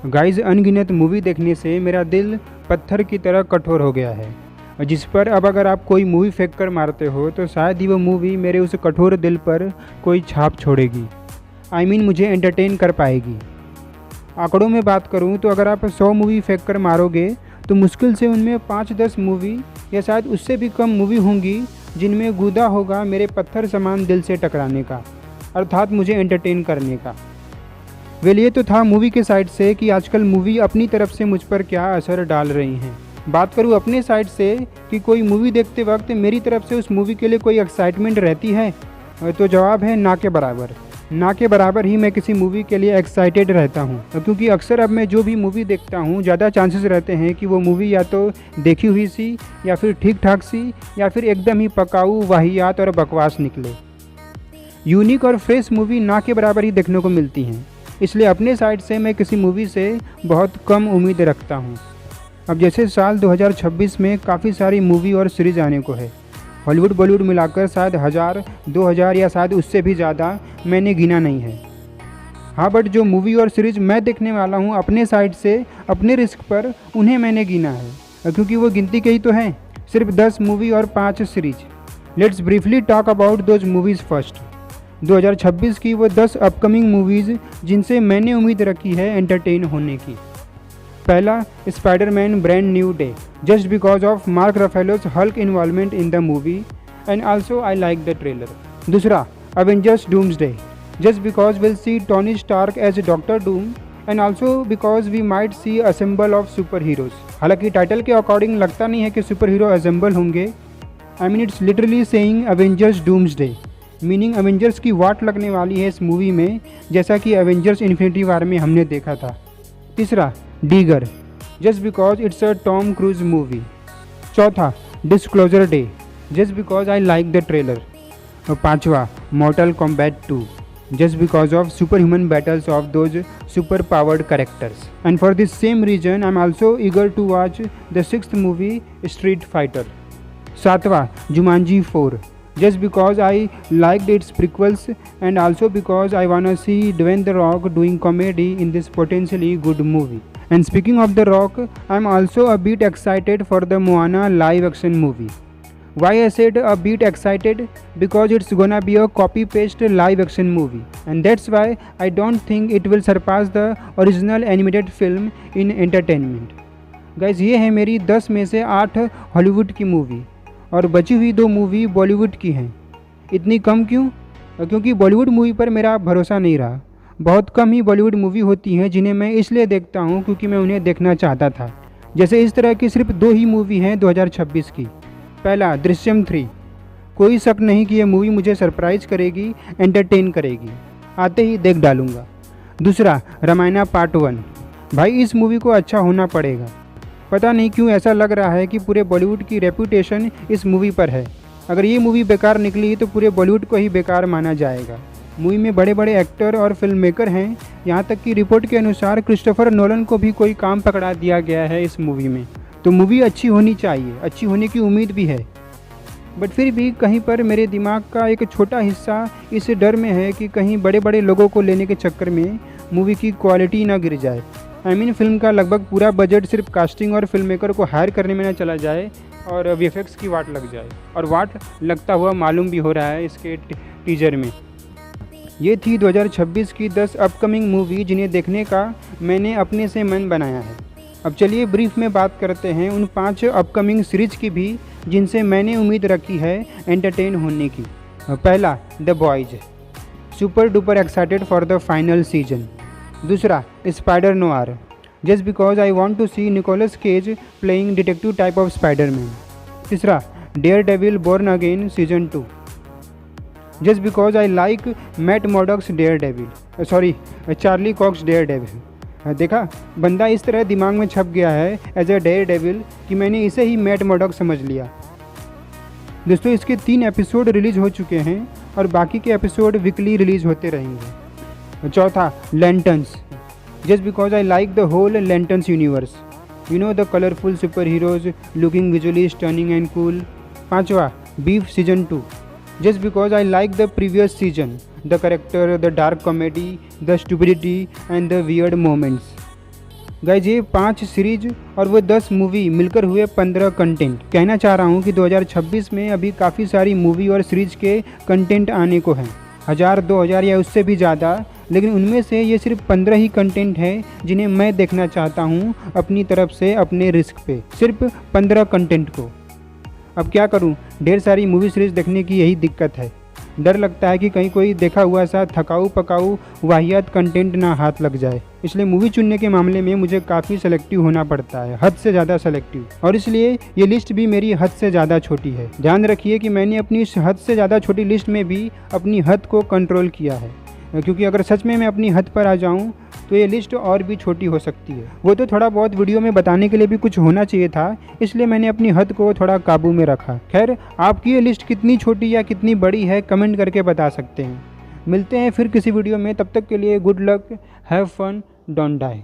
Guys, अनगिनत movie देखने से मेरा दिल पत्थर की तरह कठोर हो गया है, जिस पर अब अगर आप कोई मूवी फेंक कर मारते हो तो शायद ही वो मूवी मेरे उस कठोर दिल पर कोई छाप छोड़ेगी। मुझे एंटरटेन कर पाएगी। आंकड़ों में बात करूं तो अगर आप 100 मूवी फेंक कर मारोगे तो मुश्किल से उनमें 5-10 मूवी या शायद उससे भी कम मूवी होंगी जिनमें गुदा होगा मेरे पत्थर समान दिल से टकराने का, अर्थात मुझे एंटरटेन करने का। वेल, ये तो था मूवी के साइड से कि आजकल मूवी अपनी तरफ से मुझ पर क्या असर डाल रही हैं। बात करूँ अपने साइड से कि कोई मूवी देखते वक्त मेरी तरफ से उस मूवी के लिए कोई एक्साइटमेंट रहती है, तो जवाब है ना के बराबर। ना के बराबर ही मैं किसी मूवी के लिए एक्साइटेड रहता हूँ, क्योंकि अक्सर अब मैं जो भी मूवी देखता हूँ ज़्यादा चांसेस रहते हैं कि वो मूवी या तो देखी हुई सी या फिर ठीक ठाक सी या फिर एकदम ही पकाऊ, वाहियात और बकवास निकले। यूनिक और फ्रेश मूवी ना के बराबर ही देखने को मिलती हैं, इसलिए अपने साइड से मैं किसी मूवी से बहुत कम उम्मीद रखता हूँ। अब जैसे साल 2026 में काफ़ी सारी मूवी और सीरीज़ आने को है, हॉलीवुड बॉलीवुड मिलाकर शायद 1000, 2000 या शायद उससे भी ज़्यादा मैंने गिना नहीं है। हाँ, बट जो मूवी और सीरीज़ मैं देखने वाला हूँ अपने साइड से अपने रिस्क पर, उन्हें मैंने गिना है, क्योंकि वो गिनती के ही तो हैं, सिर्फ 10 मूवी और 5 series. Let's briefly talk about those movies first. 2026 की वो 10 अपकमिंग मूवीज़ जिनसे मैंने उम्मीद रखी है एंटरटेन होने की। पहला, Spiderman brand new day, just because of Mark Ruffalo's Hulk involvement in the movie and also I like the trailer. दूसरा, Avengers Doomsday, just because will see Tony Stark as Doctor Doom and also because we might see assemble of super heroes. हालांकि title के according लगता नहीं है कि super hero assemble होंगे। It's literally saying Avengers Doomsday, meaning Avengers की वाट लगने वाली है इस मूवी में, जैसा कि अवेंजर्स इन्फिनिटी वार में हमने देखा था। तीसरा, Digger, just because it's a Tom Cruise movie. चौथा, Disclosure Day, just because I like the trailer. और पांचवा, Mortal Kombat 2, just because of superhuman battles of those super powered characters. And for this same reason I'm also eager to watch the 6th movie, Street Fighter. सातवां, Jumanji 4, just because I liked its prequels and also because I wanna see Dwayne The Rock doing comedy in this potentially good movie. And speaking of The Rock, I'm also a bit excited for the Moana live action movie. Why I said a bit excited? Because it's gonna be a copy-paste live action movie, and that's why I don't think it will surpass the original animated film in entertainment. Guys, ये है मेरी 10 में से 8 Hollywood की movie, और बची हुई 2 movie Bollywood की हैं। इतनी कम क्यों? क्योंकि बॉलीवुड मूवी पर मेरा भरोसा नहीं रहा। बहुत कम ही बॉलीवुड मूवी होती हैं जिन्हें मैं इसलिए देखता हूँ क्योंकि मैं उन्हें देखना चाहता था। जैसे इस तरह की सिर्फ 2 ही मूवी हैं 2026 की। पहला, दृश्यम 3, कोई शक नहीं कि यह मूवी मुझे सरप्राइज करेगी, एंटरटेन करेगी, आते ही देख डालूंगा। दूसरा, रामायणा पार्ट 1, भाई इस मूवी को अच्छा होना पड़ेगा। पता नहीं क्यों ऐसा लग रहा है कि पूरे बॉलीवुड की रेपुटेशन इस मूवी पर है। अगर ये मूवी बेकार निकली तो पूरे बॉलीवुड को ही बेकार माना जाएगा। मूवी में बड़े बड़े एक्टर और फिल्म मेकर हैं, यहाँ तक कि रिपोर्ट के अनुसार क्रिस्टोफर नोलन को भी कोई काम पकड़ा दिया गया है इस मूवी में। तो मूवी अच्छी होनी चाहिए, अच्छी होने की उम्मीद भी है। बट फिर भी कहीं पर मेरे दिमाग का एक छोटा हिस्सा इस डर में है कि कहीं बड़े बड़े लोगों को लेने के चक्कर में मूवी की क्वालिटी ना गिर जाए। फिल्म का लगभग पूरा बजट सिर्फ कास्टिंग और फिल्म मेकर को हायर करने में ना चला जाए और वीएफएक्स की वाट लग जाए, और वाट लगता हुआ मालूम भी हो रहा है इसके टीजर में। ये थी 2026 की 10 अपकमिंग मूवी जिन्हें देखने का मैंने अपने से मन बनाया है। अब चलिए ब्रीफ में बात करते हैं उन 5 अपकमिंग सीरीज की भी जिनसे मैंने उम्मीद रखी है एंटरटेन होने की। पहला, the Boys, super duper excited for the final season. दूसरा, Spider Noir, just because I want to see Nicolas Cage playing detective type of Spiderman. तीसरा, Daredevil born again season 2, just because I like Matt Murdock's Daredevil, sorry Charlie Cox Daredevil. देखा, बंदा इस तरह दिमाग में छप गया है एज अ डेयर डेविल कि मैंने इसे ही मैट मॉडॉक समझ लिया। दोस्तों, इसके 3 एपिसोड रिलीज हो चुके हैं और बाकी के एपिसोड वीकली रिलीज होते रहेंगे। चौथा, Lanterns, just because I like the whole Lanterns universe, you know the colourful super heroes looking visually stunning and cool. पांचवा, Beef season 2, just because I like the previous season, the character, the dark comedy, the stupidity and the weird moments. Guys ये 5 series और वो 10 movie मिलकर हुए 15 content. कहना चाह रहा हूँ कि 2026 में अभी काफ़ी सारी मूवी और सीरीज के कंटेंट आने को हैं, 1000 2000 या उससे भी ज़्यादा, लेकिन उनमें से ये सिर्फ 15 ही कंटेंट हैं जिन्हें मैं देखना चाहता हूँ अपनी तरफ से, अपने रिस्क पे, सिर्फ 15 कंटेंट को। अब क्या करूँ, ढेर सारी मूवी सीरीज देखने की यही दिक्कत है। डर लगता है कि कहीं कोई देखा हुआ सा थकाऊ पकाऊ वाहियात कंटेंट ना हाथ लग जाए, इसलिए मूवी चुनने के मामले में मुझे काफ़ी सेलेक्टिव होना पड़ता है, हद से ज़्यादा सेलेक्टिव। और इसलिए ये लिस्ट भी मेरी हद से ज़्यादा छोटी है। ध्यान रखिए कि मैंने अपनी इस हद से ज़्यादा छोटी लिस्ट में भी अपनी हद को कंट्रोल किया है, क्योंकि अगर सच में मैं अपनी हद पर आ जाऊं तो ये लिस्ट और भी छोटी हो सकती है। वो तो थोड़ा बहुत वीडियो में बताने के लिए भी कुछ होना चाहिए था, इसलिए मैंने अपनी हद को थोड़ा काबू में रखा। खैर, आपकी ये लिस्ट कितनी छोटी या कितनी बड़ी है कमेंट करके बता सकते हैं। मिलते हैं फिर किसी वीडियो में, तब तक के लिए good luck, have fun, don't die.